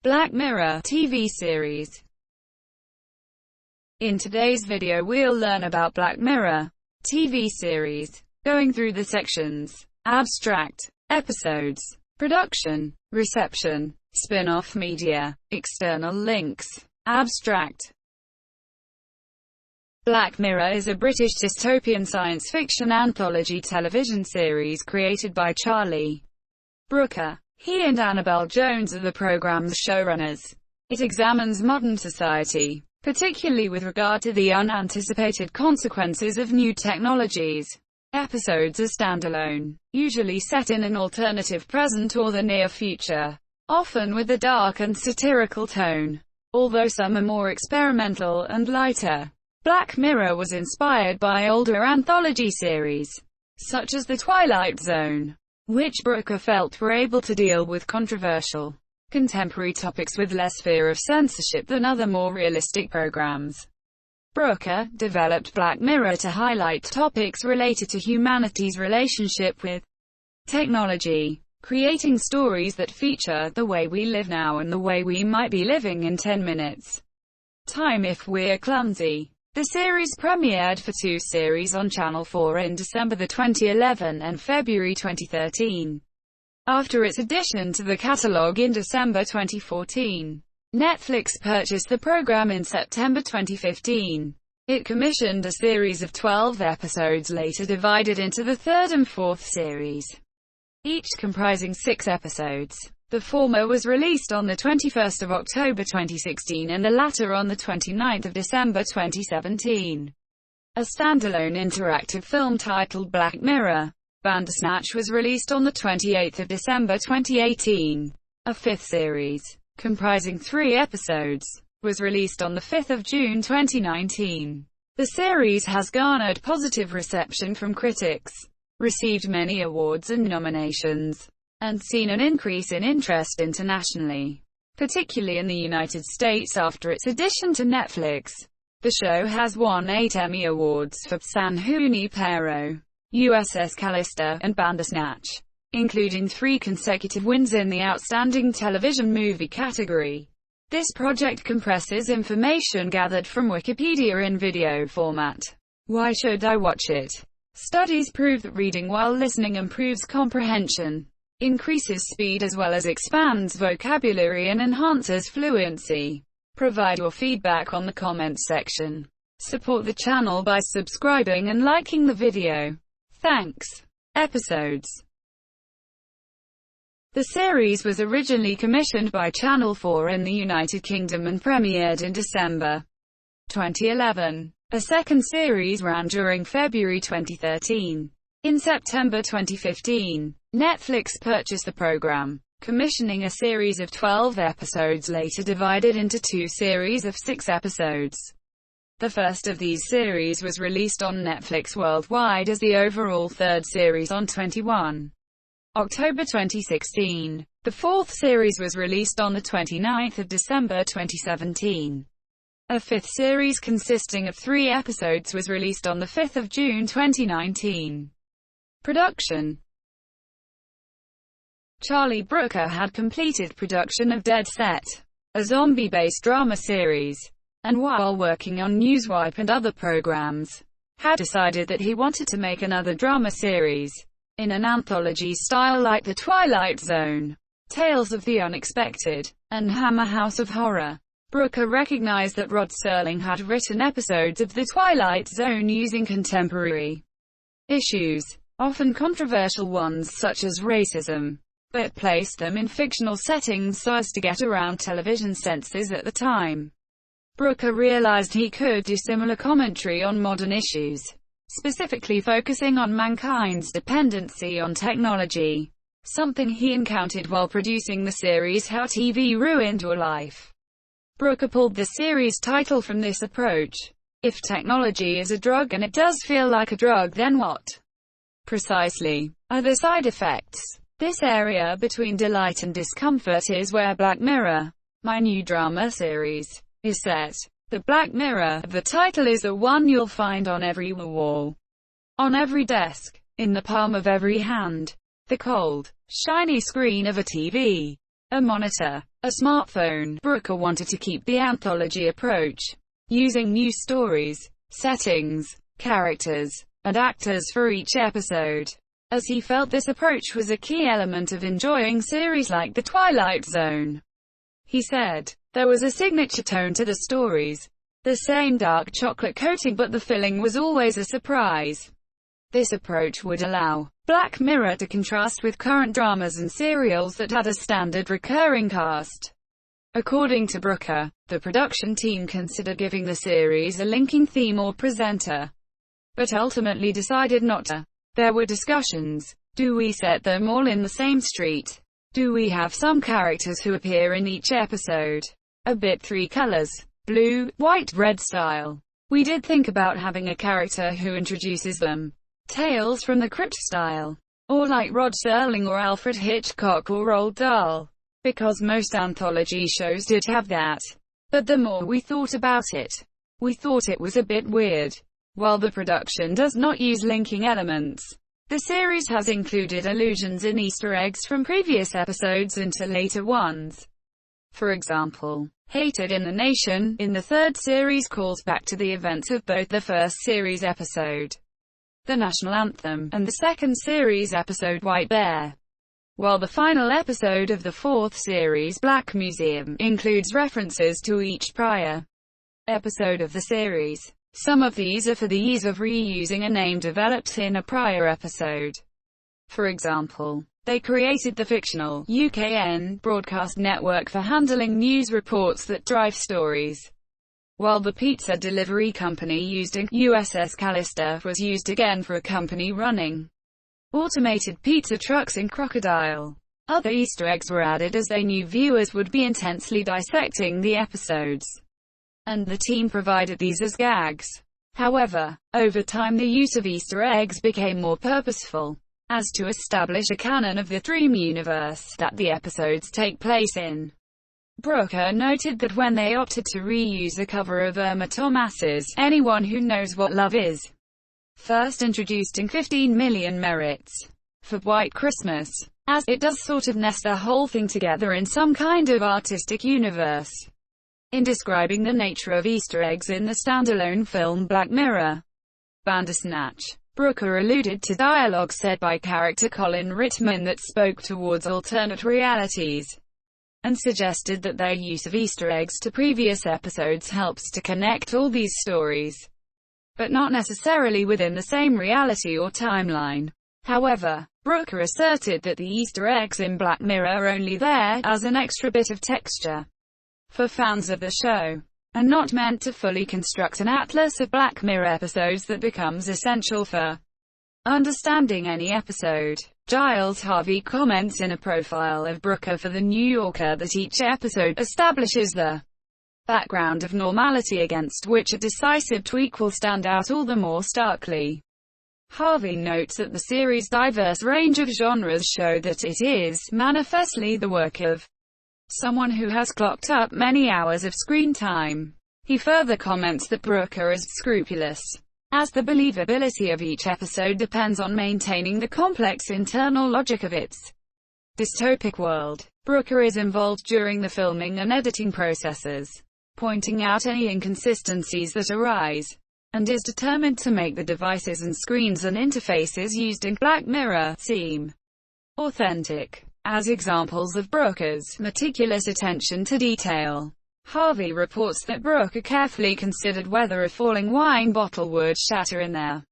Black Mirror TV series. In today's video we'll learn about Black Mirror TV series, going through the sections: abstract, episodes, production, reception, spin-off media, external links. Abstract. Black Mirror is a British dystopian science fiction anthology television series created by Charlie Brooker. He and Annabelle Jones are the program's showrunners. It examines modern society, particularly with regard to the unanticipated consequences of new technologies. Episodes are standalone, usually set in an alternative present or the near future, often with a dark and satirical tone, although some are more experimental and lighter. Black Mirror was inspired by older anthology series, such as The Twilight Zone, which Brooker felt were able to deal with controversial, contemporary topics with less fear of censorship than other more realistic programs. Brooker developed Black Mirror to highlight topics related to humanity's relationship with technology, creating stories that feature the way we live now and the way we might be living in 10 minutes' time if we're clumsy. The series premiered for two series on Channel 4 in December 2011 and February 2013. After its addition to the catalogue in December 2014, Netflix purchased the program in September 2015. It commissioned a series of 12 episodes later divided into the third and fourth series, each comprising 6 episodes. The former was released on 21 October 2016 and the latter on 29 December 2017. A standalone interactive film titled Black Mirror, Bandersnatch was released on 28 December 2018. A fifth series, comprising 3 episodes, was released on 5 June 2019. The series has garnered positive reception from critics, received many awards and nominations, and seen an increase in interest internationally, particularly in the United States after its addition to Netflix. The show has won 8 Emmy Awards for San Junipero, USS Callister, and Bandersnatch, including 3 consecutive wins in the Outstanding Television Movie category. This project compresses information gathered from Wikipedia in video format. Why should I watch it? Studies prove that reading while listening improves comprehension, increases speed as well as expands vocabulary and enhances fluency. Provide your feedback on the comments section. Support the channel by subscribing and liking the video. Thanks. Episodes. The series was originally commissioned by Channel 4 in the United Kingdom and premiered in December 2011. A second series ran during February 2013. In September 2015, Netflix purchased the program, commissioning a series of 12 episodes later divided into 2 series of 6 episodes. The first of these series was released on Netflix worldwide as the overall third series on 21 October 2016. The fourth series was released on 29 December 2017. A fifth series consisting of 3 episodes was released on 5 June 2019. Production. Charlie Brooker had completed production of Dead Set, a zombie-based drama series, and while working on Newswipe and other programs, had decided that he wanted to make another drama series, in an anthology style like The Twilight Zone, Tales of the Unexpected, and Hammer House of Horror. Brooker recognized that Rod Serling had written episodes of The Twilight Zone using contemporary issues, often controversial ones such as racism, but placed them in fictional settings so as to get around television censors at the time. Brooker realized he could do similar commentary on modern issues, specifically focusing on mankind's dependency on technology, something he encountered while producing the series How TV Ruined Your Life. Brooker pulled the series title from this approach. If technology is a drug and it does feel like a drug, then what precisely are the side effects? This area between delight and discomfort is where Black Mirror, my new drama series, is set. The Black Mirror of the title is the one you'll find on every wall, on every desk, in the palm of every hand. The cold, shiny screen of a TV, a monitor, a smartphone. Brooker wanted to keep the anthology approach, using new stories, settings, characters, and actors for each episode, as he felt this approach was a key element of enjoying series like The Twilight Zone. He said, "There was a signature tone to the stories, the same dark chocolate coating, but the filling was always a surprise." This approach would allow Black Mirror to contrast with current dramas and serials that had a standard recurring cast. According to Brooker, the production team considered giving the series a linking theme or presenter, but ultimately decided not to. There were discussions. Do we set them all in the same street? Do we have some characters who appear in each episode? A bit three colors, blue, white, red style. We did think about having a character who introduces them. Tales from the Crypt style. Or like Rod Serling or Alfred Hitchcock or Roald Dahl. Because most anthology shows did have that. But the more we thought about it, we thought it was a bit weird. While the production does not use linking elements, the series has included allusions and Easter eggs from previous episodes into later ones. For example, Hated in the Nation, in the third series, calls back to the events of both the first series episode, the national anthem, and the second series episode, White Bear. While the final episode of the fourth series, Black Museum, includes references to each prior episode of the series. Some of these are for the ease of reusing a name developed in a prior episode. For example, they created the fictional UKN broadcast network for handling news reports that drive stories, while the pizza delivery company used in USS Callister was used again for a company running automated pizza trucks in Crocodile. Other Easter eggs were added as they knew viewers would be intensely dissecting the episodes, and the team provided these as gags. However, over time the use of Easter eggs became more purposeful, as to establish a canon of the Dream universe that the episodes take place in. Brooker noted that when they opted to reuse a cover of Irma Thomas's "Anyone Who Knows What Love Is," first introduced in 15 Million Merits for White Christmas, as it does sort of nest the whole thing together in some kind of artistic universe. In describing the nature of Easter eggs in the standalone film Black Mirror Bandersnatch, Brooker alluded to dialogue said by character Colin Rittman that spoke towards alternate realities, and suggested that their use of Easter eggs to previous episodes helps to connect all these stories, but not necessarily within the same reality or timeline. However, Brooker asserted that the Easter eggs in Black Mirror are only there as an extra bit of texture for fans of the show, and not meant to fully construct an atlas of Black Mirror episodes that becomes essential for understanding any episode. Giles Harvey comments in a profile of Brooker for The New Yorker that each episode establishes the background of normality against which a decisive tweak will stand out all the more starkly. Harvey notes that the series' diverse range of genres show that it is manifestly the work of someone who has clocked up many hours of screen time. He further comments that Brooker is scrupulous, as the believability of each episode depends on maintaining the complex internal logic of its dystopic world. Brooker is involved during the filming and editing processes, pointing out any inconsistencies that arise, and is determined to make the devices and screens and interfaces used in Black Mirror seem authentic. As examples of Brooker's meticulous attention to detail, Harvey reports that Brooker carefully considered whether a falling wine bottle would shatter in their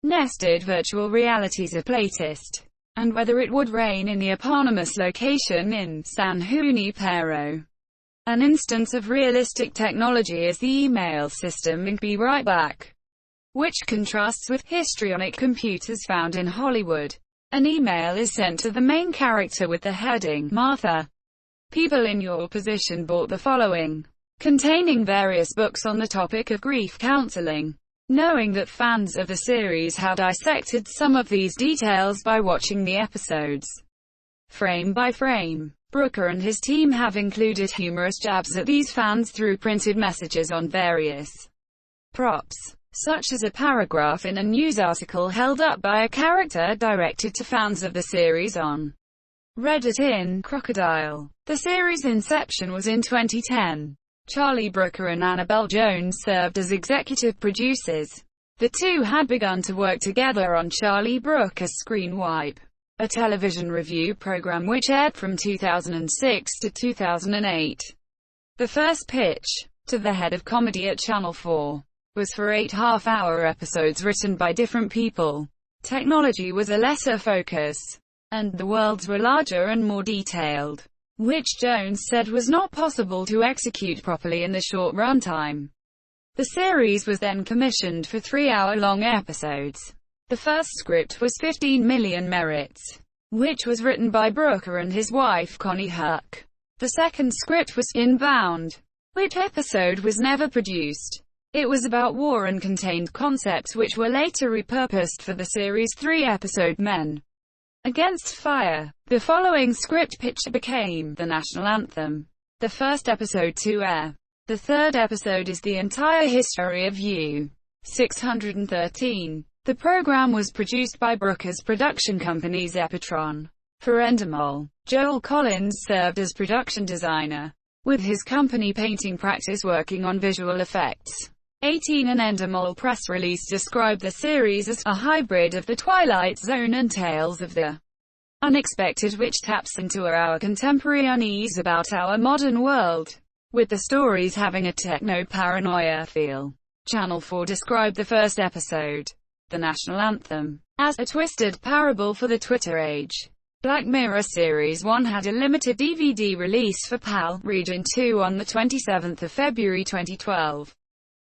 nested virtual realities of Platist, and whether it would rain in the eponymous location in San Junipero. An instance of realistic technology is the email system in Be Right Back, which contrasts with histrionic computers found in Hollywood. An email is sent to the main character with the heading, "Martha, people in your position bought the following," containing various books on the topic of grief counseling. Knowing that fans of the series have dissected some of these details by watching the episodes frame by frame, Brooker and his team have included humorous jabs at these fans through printed messages on various props, such as a paragraph in a news article held up by a character directed to fans of the series on Reddit in Crocodile. The series' inception was in 2010. Charlie Brooker and Annabelle Jones served as executive producers. The two had begun to work together on Charlie Brooker's Screen Wipe, a television review program which aired from 2006 to 2008. The first pitch, to the head of comedy at Channel 4, was for 8 half-hour episodes written by different people. Technology was a lesser focus, and the worlds were larger and more detailed, which Jones said was not possible to execute properly in the short runtime. The series was then commissioned for 3-hour-long episodes. The first script was 15 Million Merits, which was written by Brooker and his wife Connie Huck. The second script was Inbound, which episode was never produced. It was about war and contained concepts which were later repurposed for the series' 3-episode Men Against Fire. The following script pitch became the national anthem. The first episode to air. The third episode is The Entire History of You. 613. The program was produced by Brooker's production company Zeppotron. For Endemol, Joel Collins served as production designer, with his company Painting Practice working on visual effects. 18 An Endemol press release described the series as a hybrid of The Twilight Zone and Tales of the Unexpected, which taps into our contemporary unease about our modern world, with the stories having a techno-paranoia feel. Channel 4 described the first episode, The National Anthem, as a twisted parable for the Twitter age. Black Mirror Series 1 had a limited DVD release for PAL Region 2 on the 27th of February 2012.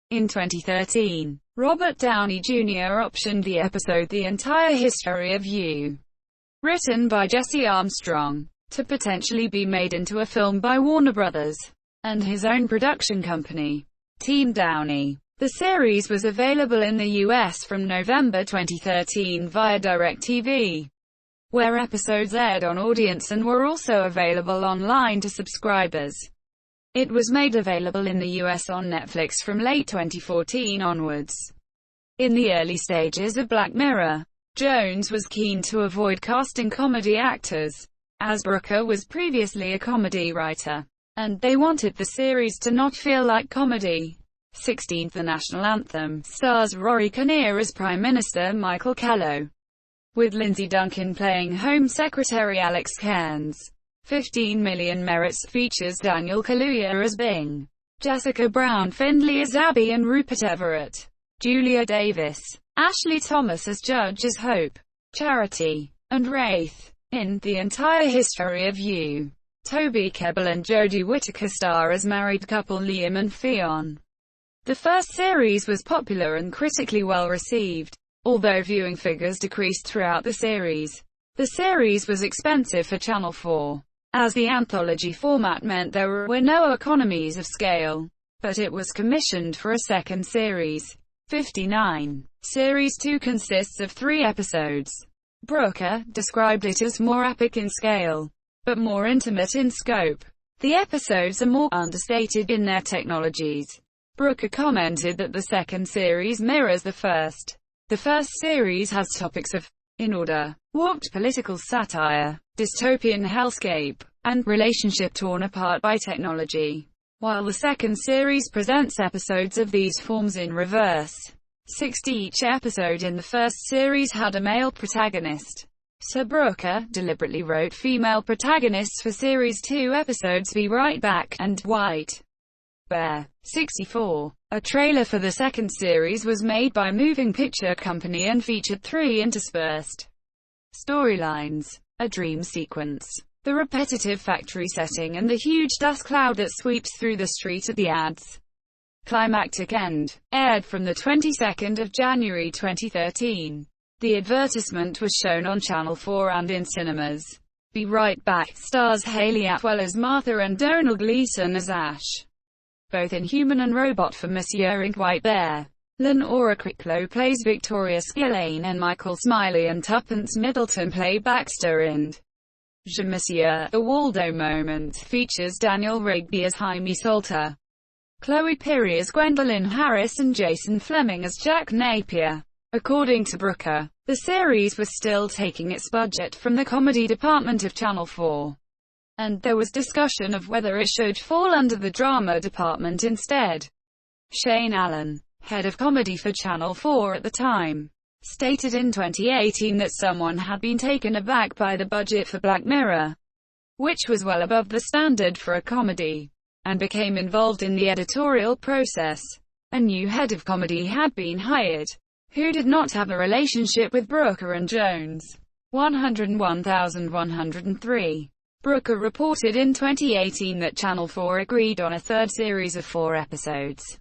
In 2013, Robert Downey Jr. optioned the episode The Entire History of You, written by Jesse Armstrong, to potentially be made into a film by Warner Brothers and his own production company, Team Downey. The series was available in the US from November 2013 via DirecTV, where episodes aired on Audience and were also available online to subscribers. It was made available in the US on Netflix from late 2014 onwards. In the early stages of Black Mirror, Jones was keen to avoid casting comedy actors, as Brooker was previously a comedy writer, and they wanted the series to not feel like comedy. 16th The National Anthem stars Rory Kinnear as Prime Minister Michael Kello, with Lindsay Duncan playing Home Secretary Alex Cairns. 15 Million Merits features Daniel Kaluuya as Bing, Jessica Brown Findlay as Abby and Rupert Everett, Julia Davis, Ashley Thomas as Judge as Hope, Charity, and Wraith. In The Entire History of You, Toby Kebbell and Jodie Whittaker star as married couple Liam and Fionn. The first series was popular and critically well received, although viewing figures decreased throughout the series. The series was expensive for Channel 4, as the anthology format meant there were no economies of scale, but it was commissioned for a second series. 59. Series 2 consists of 3 episodes. Brooker described it as more epic in scale, but more intimate in scope. The episodes are more understated in their technologies. Brooker commented that the second series mirrors the first. The first series has topics of, in order, warped political satire, dystopian hellscape, and relationship torn apart by technology, while the second series presents episodes of these forms in reverse. 60. Each episode in the first series had a male protagonist. Sir Brooker deliberately wrote female protagonists for Series 2 episodes Be Right Back and White Bear. 64. A trailer for the second series was made by Moving Picture Company and featured 3 interspersed storylines: a dream sequence, the repetitive factory setting, and the huge dust cloud that sweeps through the street at the ads. Climactic End, aired from the 22nd of January 2013. The advertisement was shown on Channel 4 and in cinemas. Be Right Back stars Hayley Atwell as Martha and Domhnall Gleeson as Ash, both in Human and Robot for Monsieur Inc. White Bear. Lenora Cricklow plays Victoria Spillane and Michael Smiley and Tuppence Middleton play Baxter in Je Monsieur. The Waldo Moment features Daniel Rigby as Jaime Salter, Chloe Pirrie as Gwendolyn Harris and Jason Fleming as Jack Napier. According to Brooker, the series was still taking its budget from the comedy department of Channel 4, and there was discussion of whether it should fall under the drama department instead. Shane Allen, head of comedy for Channel 4 at the time, stated in 2018 that someone had been taken aback by the budget for Black Mirror, which was well above the standard for a comedy, and became involved in the editorial process. A new head of comedy had been hired, who did not have a relationship with Brooker and Jones. 101,103. Brooker reported in 2018 that Channel 4 agreed on a third series of 4 episodes,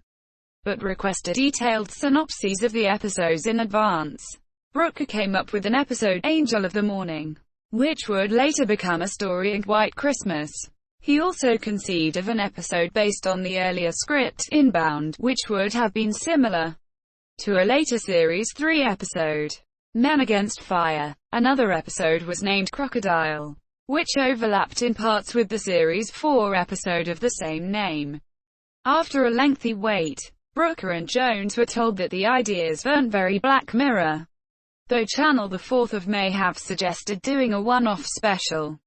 but requested detailed synopses of the episodes in advance. Brooker came up with an episode, Angel of the Morning, which would later become a story in White Christmas. He also conceived of an episode based on the earlier script, Inbound, which would have been similar to a later Series 3 episode, Men Against Fire. Another episode was named Crocodile, which overlapped in parts with the Series 4 episode of the same name. After a lengthy wait, Brooker and Jones were told that the ideas weren't very Black Mirror, though Channel the 4th of May have suggested doing a one-off special.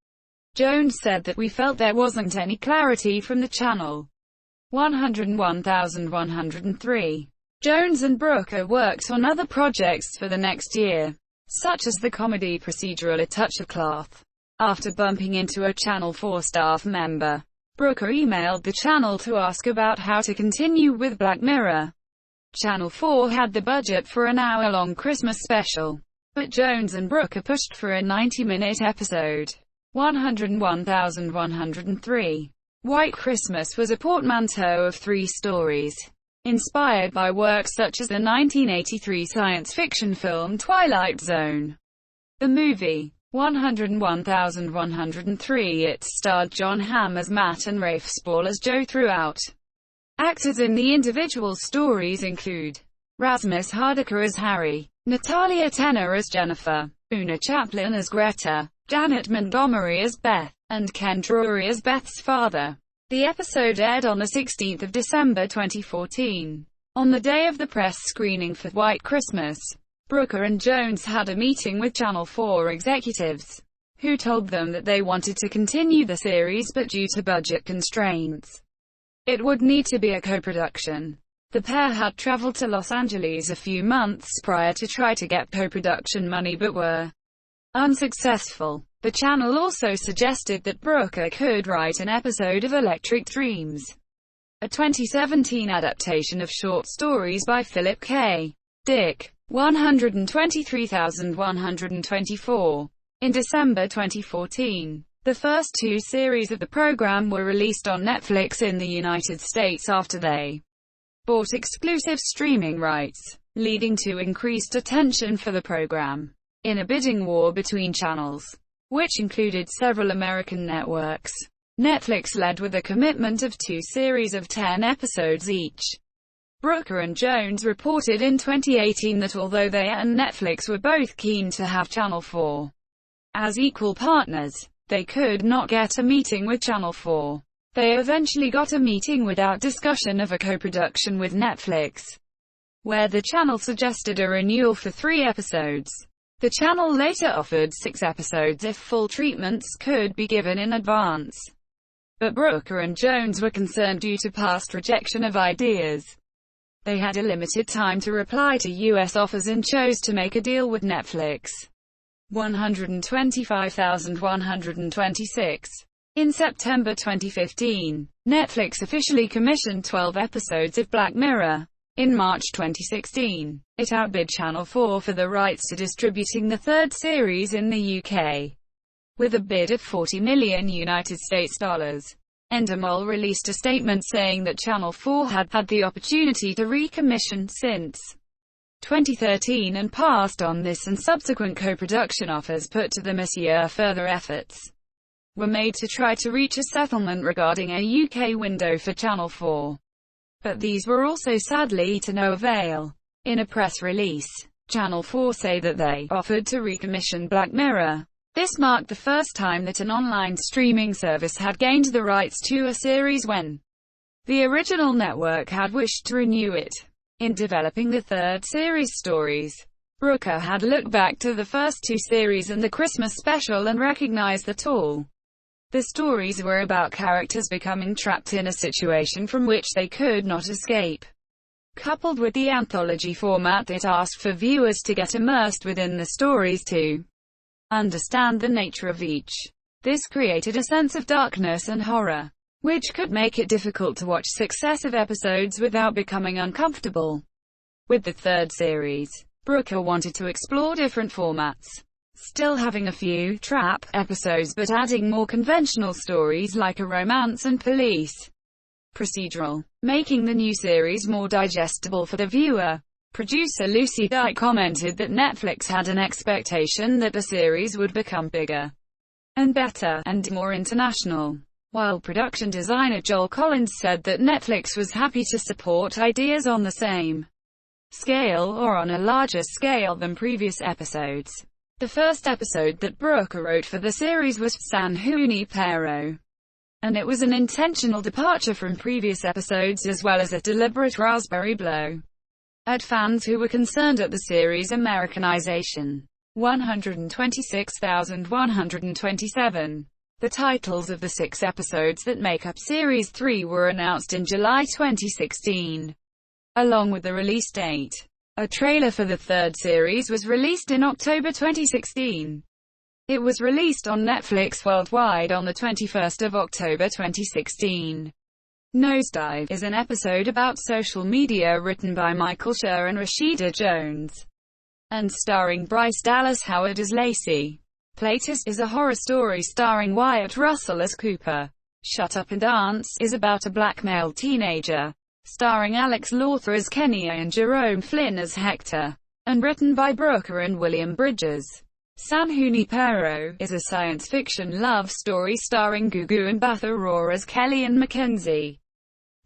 Jones said that we felt there wasn't any clarity from the channel. 101,103. Jones and Brooker worked on other projects for the next year, such as the comedy procedural A Touch of Cloth. After bumping into a Channel 4 staff member, Brooker emailed the channel to ask about how to continue with Black Mirror. Channel 4 had the budget for an hour-long Christmas special, but Jones and Brooker pushed for a 90-minute episode. 101,103. White Christmas was a portmanteau of 3 stories, inspired by works such as the 1983 science fiction film Twilight Zone. The movie, 101,103. It starred John Hamm as Matt and Rafe Spall as Joe throughout. Actors in the individual stories include Rasmus Hardaker as Harry, Natalia Tenner as Jennifer, Una Chaplin as Greta, Janet Montgomery as Beth, and Ken Drury as Beth's father. The episode aired on the 16th of December 2014. On the day of the press screening for White Christmas, Brooker and Jones had a meeting with Channel 4 executives, who told them that they wanted to continue the series but due to budget constraints, it would need to be a co-production. The pair had traveled to Los Angeles a few months prior to try to get co-production money but were unsuccessful. The channel also suggested that Brooker could write an episode of Electric Dreams, a 2017 adaptation of short stories by Philip K. Dick. 123,124. In December 2014, the first 2 series of the program were released on Netflix in the United States after they bought exclusive streaming rights, leading to increased attention for the program. In a bidding war between channels, which included several American networks, Netflix led with a commitment of 2 series of 10 episodes each. Brooker and Jones reported in 2018 that although they and Netflix were both keen to have Channel 4 as equal partners, they could not get a meeting with Channel 4. They eventually got a meeting without discussion of a co-production with Netflix, where the channel suggested a renewal for 3 episodes. The channel later offered 6 episodes if full treatments could be given in advance. But Brooker and Jones were concerned due to past rejection of ideas. They had a limited time to reply to U.S. offers and chose to make a deal with Netflix. 125,126. In September 2015, Netflix officially commissioned 12 episodes of Black Mirror. In March 2016, it outbid Channel 4 for the rights to distributing the 3rd series in the UK, with a bid of $40 million United States dollars. Endemol released a statement saying that Channel 4 had had the opportunity to recommission since 2013 and passed on this and subsequent co-production offers put to them this year. Further efforts were made to try to reach a settlement regarding a UK window for Channel 4. But these were also sadly to no avail. In a press release, Channel 4 say that they offered to recommission Black Mirror. This marked the first time that an online streaming service had gained the rights to a series when the original network had wished to renew it. In developing the 3rd series stories, Brooker had looked back to the first two series and the Christmas special and recognized that all the stories were about characters becoming trapped in a situation from which they could not escape. Coupled with the anthology format, it asked for viewers to get immersed within the stories to understand the nature of each. This created a sense of darkness and horror, which could make it difficult to watch successive episodes without becoming uncomfortable. With the third series, Brooker wanted to explore different formats, still having a few trap episodes but adding more conventional stories like a romance and police procedural, making the new series more digestible for the viewer. Producer Lucy Dye commented that Netflix had an expectation that the series would become bigger and better and more international, while production designer Joel Collins said that Netflix was happy to support ideas on the same scale or on a larger scale than previous episodes. The first episode that Brooker wrote for the series was San Junipero, and it was an intentional departure from previous episodes as well as a deliberate raspberry blow at fans who were concerned at the series' Americanization. 126,127. The titles of the 6 episodes that make up Series 3 were announced in July 2016, along with the release date. A trailer for the third series was released in October 2016. It was released on Netflix worldwide on the 21st of October 2016. Nosedive is an episode about social media written by Michael Schur and Rashida Jones, and starring Bryce Dallas Howard as Lacey. Playtest is a horror story starring Wyatt Russell as Cooper. Shut Up and Dance is about a black male teenager, starring Alex Lawther as Kenya and Jerome Flynn as Hector, and written by Brooker and William Bridges. San Junipero is a science fiction love story starring Gugu and Beth Aurora as Kelly and Mackenzie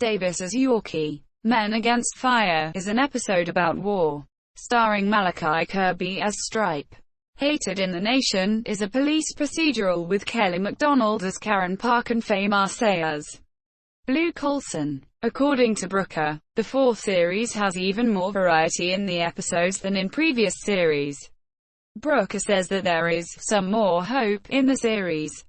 Davis as Yorkie. Men Against Fire is an episode about war, starring Malachi Kirby as Stripe. Hated in the Nation is a police procedural with Kelly MacDonald as Karen Park and Faye Marseille as Blue Coulson. According to Brooker, the fourth series has even more variety in the episodes than in previous series. Brooker says that there is some more hope in the series,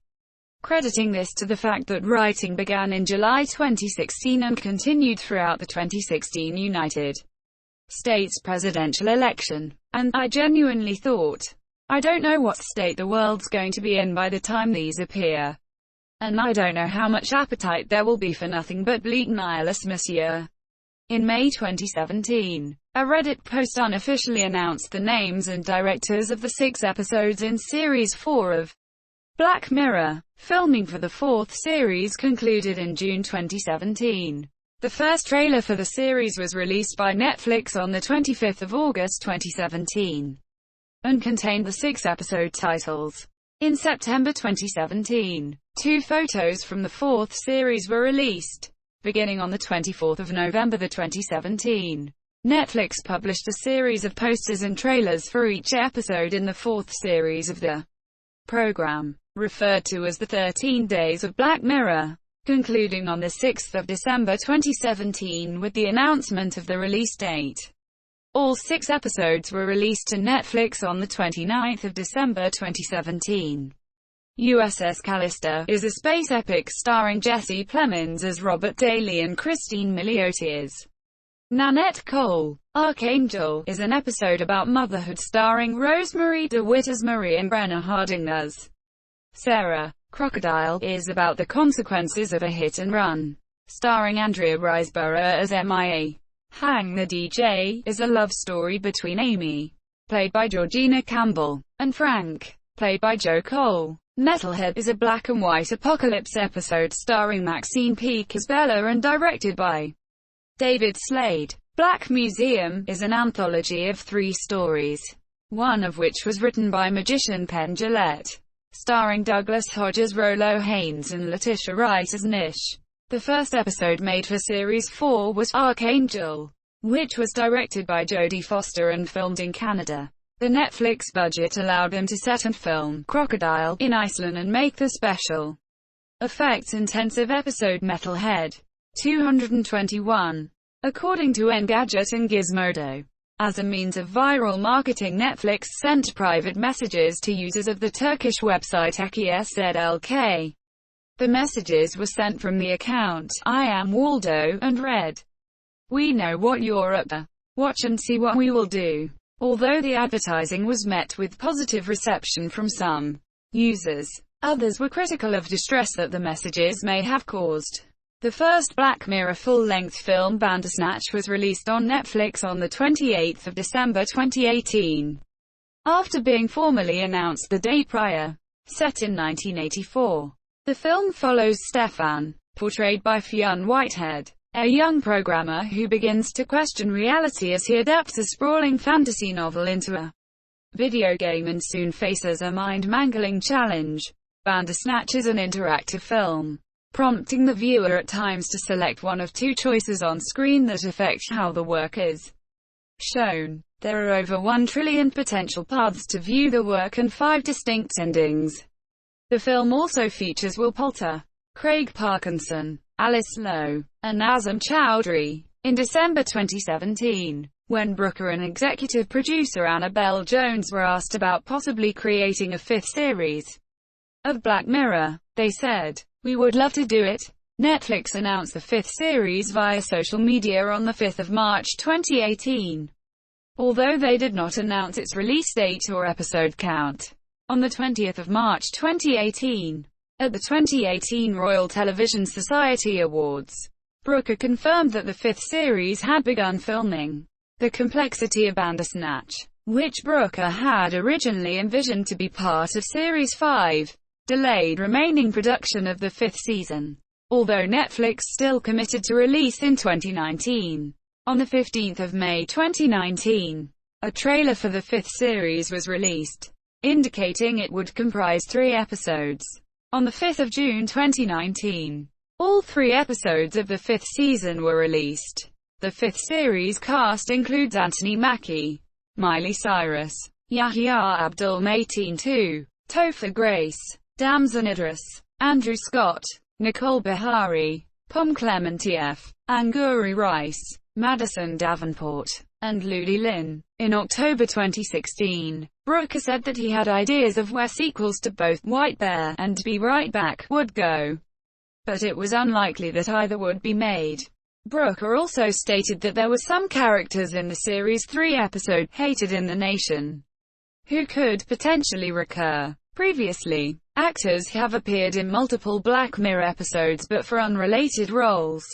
crediting this to the fact that writing began in July 2016 and continued throughout the 2016 United States presidential election. And I genuinely thought, I don't know what state the world's going to be in by the time these appear. And I don't know how much appetite there will be for nothing but bleak nihilism, monsieur. In May 2017, a Reddit post unofficially announced the names and directors of the 6 episodes in Series 4 of Black Mirror. Filming for the 4th series concluded in June 2017. The first trailer for the series was released by Netflix on the 25th of August 2017, and contained the 6 episode titles. In September 2017, 2 photos from the 4th series were released. Beginning on the 24th of November 2017, Netflix published a series of posters and trailers for each episode in the 4th series of the program, referred to as the 13 Days of Black Mirror, concluding on the 6th of December 2017 with the announcement of the release date. All 6 episodes were released to Netflix on the 29th of December 2017. USS Callister is a space epic starring Jesse Plemons as Robert Daly and Christine Milioti as Nanette Cole. Archangel is an episode about motherhood starring Rosemary DeWitt as Marie and Brenna Harding as Sarah. Crocodile is about the consequences of a hit and run, starring Andrea Riseborough as MIA. Hang the DJ is a love story between Amy, played by Georgina Campbell, and Frank, played by Joe Cole. Metalhead is a black and white apocalypse episode starring Maxine Peake as Bella and directed by David Slade. Black Museum is an anthology of 3 stories, one of which was written by magician Penn Jillette, starring Douglas Hodges, Rolo Haynes and Letitia Wright as Nish. The first episode made for Series 4 was Archangel, which was directed by Jodie Foster and filmed in Canada. The Netflix budget allowed them to set and film Crocodile in Iceland and make the special effects-intensive episode Metalhead 221. According to Engadget and Gizmodo, As a means of viral marketing, Netflix sent private messages to users of the Turkish website appreachiated. The messages were sent from the account I Am Waldo and read, "We know what you're up to. Watch and see what we will do." Although the advertising was met with positive reception from some users, others were critical of distress that the messages may have caused. The first Black Mirror full-length film, Bandersnatch, was released on Netflix on the 28th of December 2018, after being formally announced the day prior. Set in 1984, the film follows Stefan, portrayed by Fionn Whitehead, a young programmer who begins to question reality as he adapts a sprawling fantasy novel into a video game and soon faces a mind-mangling challenge. Bandersnatch is an interactive film, prompting the viewer at times to select one of two choices on screen that affect how the work is shown. There are over 1 trillion potential paths to view the work and 5 distinct endings. The film also features Will Poulter, Craig Parkinson, Alice Lowe, and Azam Chowdhury. In December 2017, when Brooker and executive producer Annabelle Jones were asked about possibly creating a 5th series of Black Mirror, they said, "We would love to do it." Netflix announced the 5th series via social media on the 5th of March 2018, although they did not announce its release date or episode count. On the 20th of March 2018, at the 2018 Royal Television Society Awards, Brooker confirmed that the 5th series had begun filming. The complexity of Bandersnatch, which Brooker had originally envisioned to be part of Series 5, delayed remaining production of the 5th season, although Netflix still committed to release in 2019. On the 15th of May 2019, a trailer for the 5th series was released, indicating it would comprise 3 episodes. On the 5th of June 2019, all 3 episodes of the 5th season were released. The 5th series cast includes Anthony Mackie, Miley Cyrus, Yahya Abdul-Mateen II, Topher Grace, Damson Idris, Andrew Scott, Nicole Bihari, Pom Clementieff, Anguri Rice, Madison Davenport, and Ludi Lin. In October 2016, Brooker said that he had ideas of where sequels to both White Bear and Be Right Back would go, but it was unlikely that either would be made. Brooker also stated that there were some characters in the series' 3-episode Hated in the Nation who could potentially recur. Previously, actors have appeared in multiple Black Mirror episodes but for unrelated roles,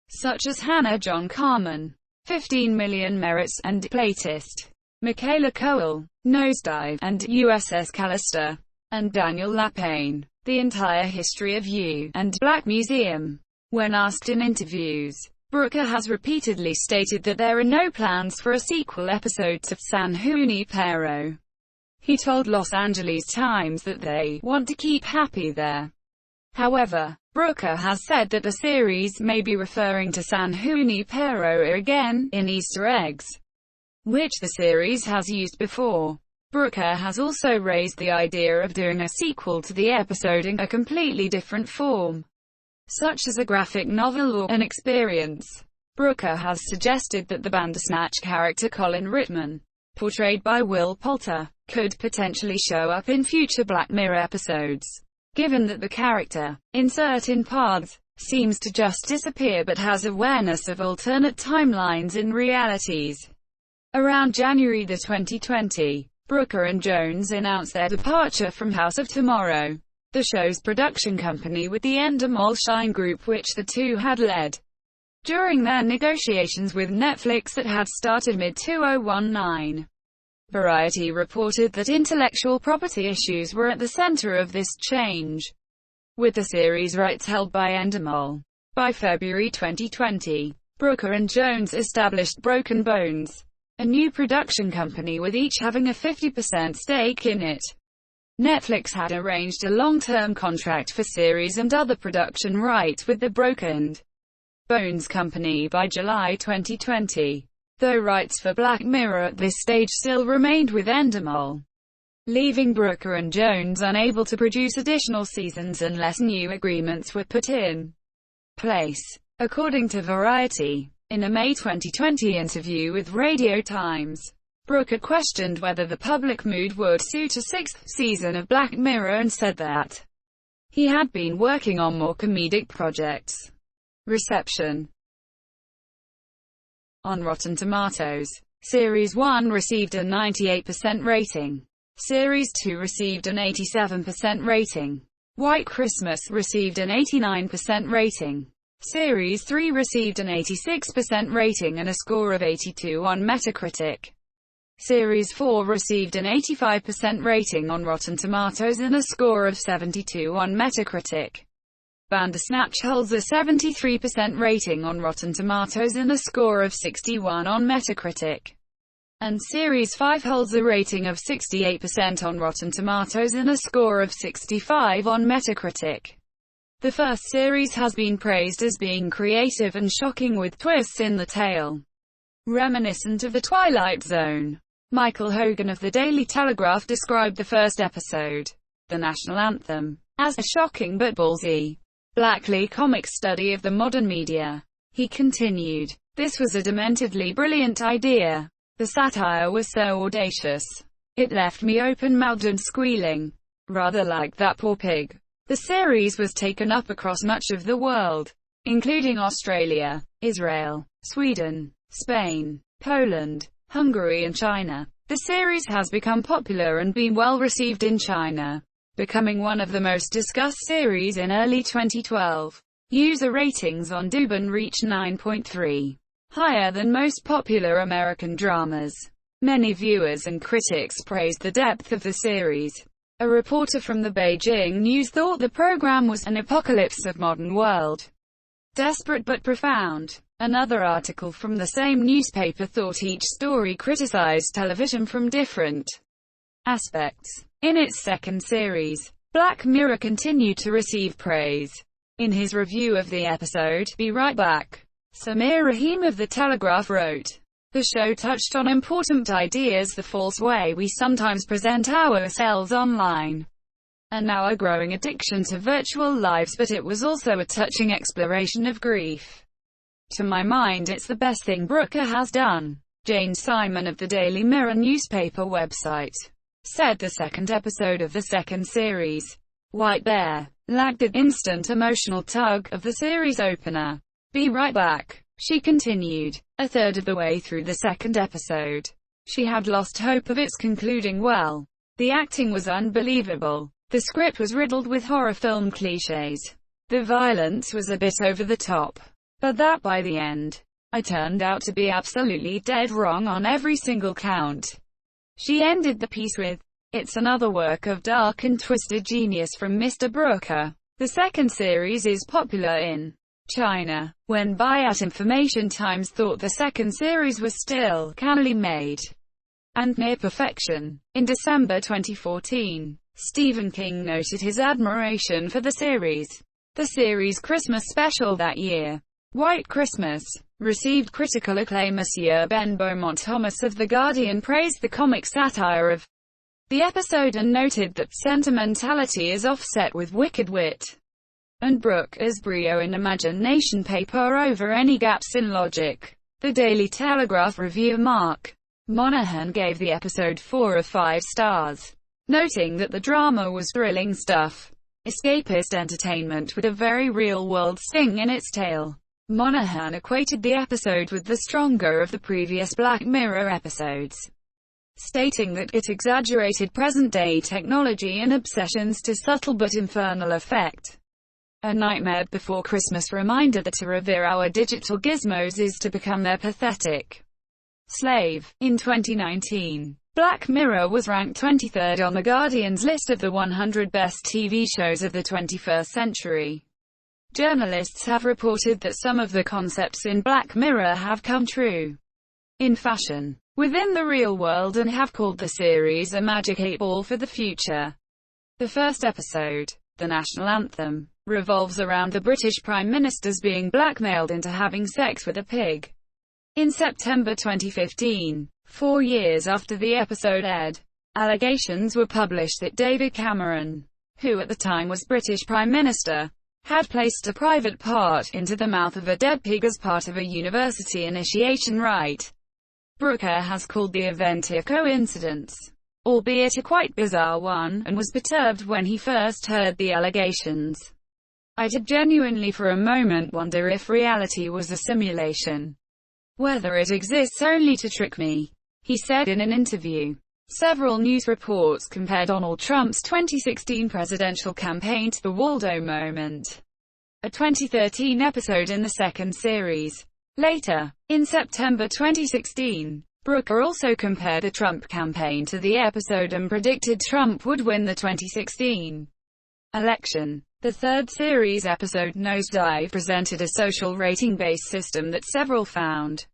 such as Hannah John Carmen, 15 Million Merits, and Platist, Michaela Coel, Nosedive, and USS Callister, and Daniel Lapine. The Entire History of You, and Black Museum. When asked in interviews, Brooker has repeatedly stated that there are no plans for a sequel episode to San Junipero. He told Los Angeles Times that they want to keep Happy there. However, Brooker has said that the series may be referring to San Junipero again, in Easter eggs, which the series has used before. Brooker has also raised the idea of doing a sequel to the episode in a completely different form, such as a graphic novel or an experience. Brooker has suggested that the Bandersnatch character Colin Rittman, portrayed by Will Poulter, could potentially show up in future Black Mirror episodes, given that the character, in certain paths, seems to just disappear but has awareness of alternate timelines and realities. Around January 2020, Brooker and Jones announced their departure from House of Tomorrow, the show's production company with the Endemol Shine Group, which the two had led during their negotiations with Netflix that had started mid-2019. Variety reported that intellectual property issues were at the center of this change, with the series rights held by Endemol. By February 2020, Brooker and Jones established Broken Bones, a new production company with each having a 50% stake in it. Netflix had arranged a long-term contract for series and other production rights with the Broken Bones company by July 2020, though rights for Black Mirror at this stage still remained with Endemol, leaving Brooker and Jones unable to produce additional seasons unless new agreements were put in place. According to Variety, In a May 2020 interview with Radio Times, Brooker questioned whether the public mood would suit a sixth season of Black Mirror and said that he had been working on more comedic projects. Reception. On Rotten Tomatoes, Series 1 received a 98% rating. Series 2 received an 87% rating. White Christmas received an 89% rating. Series 3 received an 86% rating and a score of 82 on Metacritic. Series 4 received an 85% rating on Rotten Tomatoes and a score of 72 on Metacritic. Bandersnatch holds a 73% rating on Rotten Tomatoes and a score of 61 on Metacritic. And Series 5 holds a rating of 68% on Rotten Tomatoes and a score of 65 on Metacritic. The first series has been praised as being creative and shocking with twists in the tale, reminiscent of The Twilight Zone. Michael Hogan of the Daily Telegraph described the first episode, The National Anthem, as a shocking but ballsy, blackly comic study of the modern media. He continued, "This was a dementedly brilliant idea. The satire was so audacious. It left me open-mouthed and squealing. Rather like that poor pig." The series was taken up across much of the world, including Australia, Israel, Sweden, Spain, Poland, Hungary and China. The series has become popular and been well received in China, becoming one of the most discussed series in early 2012. User ratings on Douban reached 9.3, higher than most popular American dramas. Many viewers and critics praised the depth of the series. A reporter from the Beijing News thought the program was an apocalypse of modern world, desperate but profound. Another article from the same newspaper thought each story criticized television from different aspects. In its second series, Black Mirror continued to receive praise. In his review of the episode, Be Right Back, Samir Rahim of The Telegraph wrote, "The show touched on important ideas, the false way we sometimes present ourselves online, and now a growing addiction to virtual lives, but it was also a touching exploration of grief. To my mind it's the best thing Brooker has done." Jane Simon of the Daily Mirror newspaper website said the second episode of the second series, White Bear, lacked an instant emotional tug of the series opener. Be Right Back, she continued, a third of the way through the second episode, she had lost hope of its concluding well. The acting was unbelievable. The script was riddled with horror film cliches. The violence was a bit over the top. But that by the end, I turned out to be absolutely dead wrong on every single count. She ended the piece with, "It's another work of dark and twisted genius from Mr. Brooker." The second series is popular in China. When Bayat Information Times thought the second series was still cannily made and near perfection. In December 2014, Stephen King noted his admiration for the series. The series' Christmas special that year, White Christmas, received critical acclaim. Monsieur Ben Beaumont Thomas of The Guardian praised the comic satire of the episode and noted that sentimentality is offset with wicked wit, and Brooker's brio and imagination paper over any gaps in logic. The Daily Telegraph reviewer Mark Monahan gave the episode 4 of 5 stars, noting that the drama was thrilling stuff, escapist entertainment with a very real-world sting in its tale. Monahan equated the episode with the stronger of the previous Black Mirror episodes, stating that it exaggerated present-day technology and obsessions to subtle but infernal effect. A Nightmare Before Christmas reminder that to revere our digital gizmos is to become their pathetic slave. In 2019, Black Mirror was ranked 23rd on The Guardian's list of the 100 best TV shows of the 21st century. Journalists have reported that some of the concepts in Black Mirror have come true in fashion within the real world and have called the series a magic 8-ball for the future. The first episode, The National Anthem, revolves around the British Prime Minister's being blackmailed into having sex with a pig. In September 2015, 4 years after the episode aired, allegations were published that David Cameron, who at the time was British Prime Minister, had placed a private part into the mouth of a dead pig as part of a university initiation rite. Brooker has called the event a coincidence, albeit a quite bizarre one, and was perturbed when he first heard the allegations. "I did genuinely for a moment wonder if reality was a simulation. Whether it exists only to trick me," he said in an interview. Several news reports compared Donald Trump's 2016 presidential campaign to the Waldo moment, a 2013 episode in the second series. Later, in September 2016, Brooker also compared the Trump campaign to the episode and predicted Trump would win the 2016 election. The third series episode, Nosedive, presented a social rating-based system that several found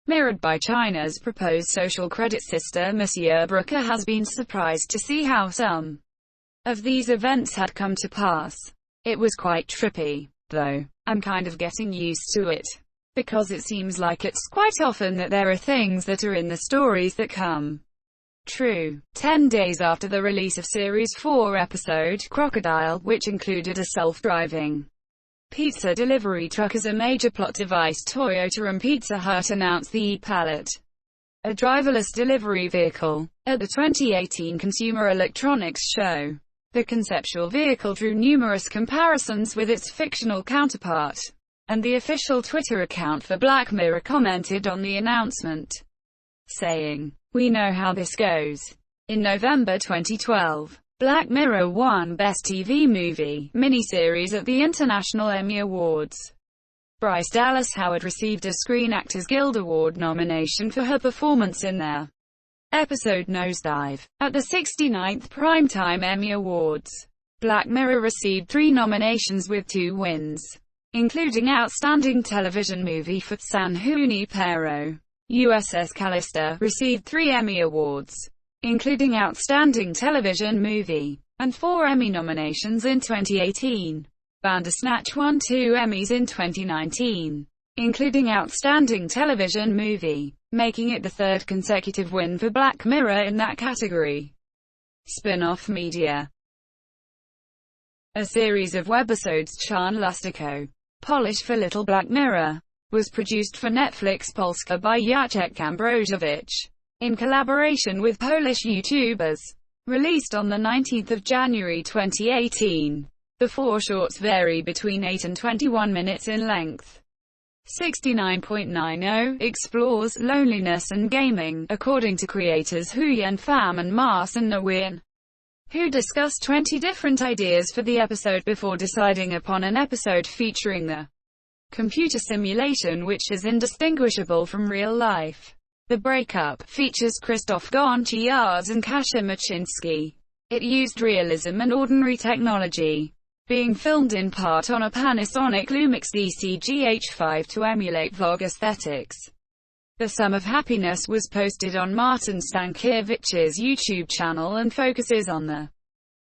mirrored by China's proposed social credit system. Monsieur Brooker has been surprised to see how some of these events had come to pass. "It was quite trippy, though. I'm kind of getting used to it, because it seems like it's quite often that there are things that are in the stories that come true." 10 days after the release of Series 4 episode Crocodile, which included a self-driving pizza delivery truck as a major plot device, Toyota and Pizza Hut announced the e-Pallet, a driverless delivery vehicle, at the 2018 Consumer Electronics Show. The conceptual vehicle drew numerous comparisons with its fictional counterpart, and the official Twitter account for Black Mirror commented on the announcement, saying, "We know how this goes." In November 2012, Black Mirror won Best TV Movie miniseries at the International Emmy Awards. Bryce Dallas Howard received a Screen Actors Guild Award nomination for her performance in their episode Nosedive. At the 69th Primetime Emmy Awards, Black Mirror received 3 nominations with 2 wins, including Outstanding Television Movie for San Junipero. USS Callister received 3 Emmy Awards, including Outstanding Television Movie, and 4 Emmy nominations in 2018. Bandersnatch won 2 Emmys in 2019, including Outstanding Television Movie, making it the 3rd consecutive win for Black Mirror in that category. Spin-off media. A series of webisodes, Chan Lustico, Polish for Little Black Mirror, was produced for Netflix Polska by Jacek Ambroziewicz, in collaboration with Polish YouTubers. Released on the 19th of January 2018. The 4 shorts vary between 8 and 21 minutes in length. 69.90 explores loneliness and gaming, according to creators Huyen Pham and Marcin Nguyen, who discussed 20 different ideas for the episode before deciding upon an episode featuring the computer simulation, which is indistinguishable from real life. The Breakup features Krzysztof Gonchiars and Kasia Machinsky. It used realism and ordinary technology, being filmed in part on a Panasonic Lumix DCG-H5 to emulate Vogue aesthetics. The Sum of Happiness was posted on Martin Stankiewicz's YouTube channel and focuses on the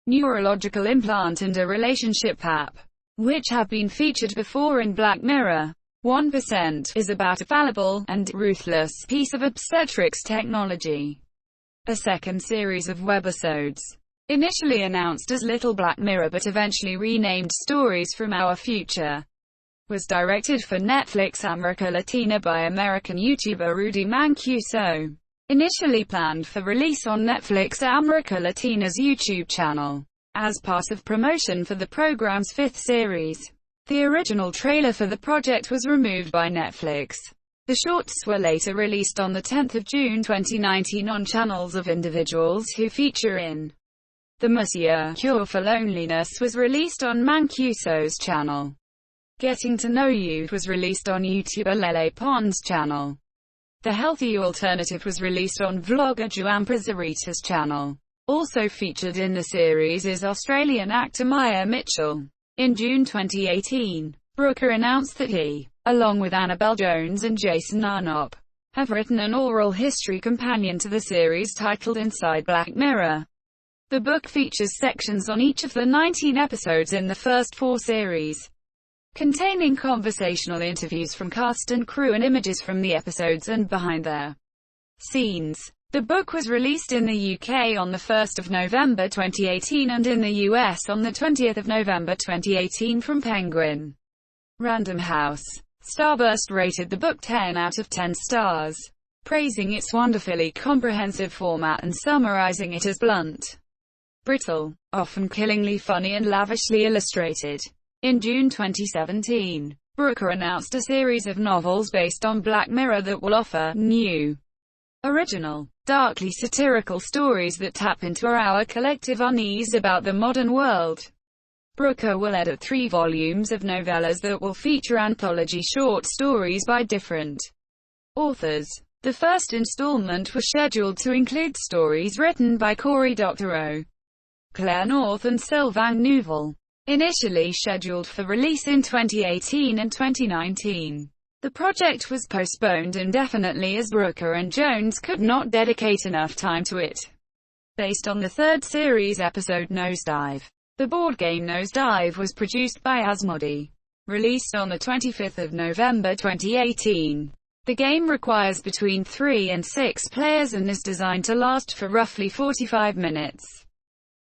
neurological implant and a relationship app, which have been featured before in Black Mirror. 1% is about a fallible and ruthless piece of obstetrics technology. A second series of webisodes, initially announced as Little Black Mirror but eventually renamed Stories from Our Future, was directed for Netflix America Latina by American YouTuber Rudy Mancuso. Initially planned for release on Netflix America Latina's YouTube channel, as part of promotion for the program's 5th series. The original trailer for the project was removed by Netflix. The shorts were later released on the 10th of June 2019 on channels of individuals who feature in The Monsieur Cure for Loneliness was released on Mancuso's channel. Getting to Know You was released on YouTuber Lele Pons' channel. The Healthy Alternative was released on vlogger Joan Prizarita's channel. Also featured in the series is Australian actor Maya Mitchell. In June 2018, Brooker announced that he, along with Annabelle Jones and Jason Arnott, have written an oral history companion to the series titled Inside Black Mirror. The book features sections on each of the 19 episodes in the first 4 series, containing conversational interviews from cast and crew and images from the episodes and behind their scenes. The book was released in the UK on the 1st of November 2018 and in the US on the 20th of November 2018 from Penguin Random House. Starburst rated the book 10 out of 10 stars, praising its wonderfully comprehensive format and summarizing it as blunt, brittle, often killingly funny and lavishly illustrated. In June 2017, Brooker announced a series of novels based on Black Mirror that will offer new, original, darkly satirical stories that tap into our collective unease about the modern world. Brooker will edit 3 volumes of novellas that will feature anthology short stories by different authors. The first installment was scheduled to include stories written by Cory Doctorow, Claire North and Sylvain Nouvel. Initially scheduled for release in 2018 and 2019. The project was postponed indefinitely as Brooker and Jones could not dedicate enough time to it. Based on the 3rd series episode Nosedive, the board game Nosedive was produced by Asmodee. Released on the 25th of November 2018. The game requires between 3 and 6 players and is designed to last for roughly 45 minutes.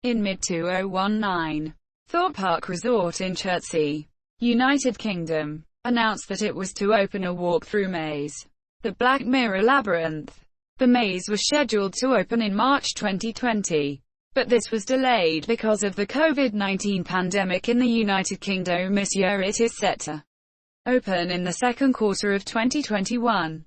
In mid-2019, Thorpe Park Resort in Chertsey, United Kingdom, announced that it was to open a walk-through maze, the Black Mirror Labyrinth. The maze was scheduled to open in March 2020, but this was delayed because of the COVID-19 pandemic in the United Kingdom. This year it is set to open in the second quarter of 2021.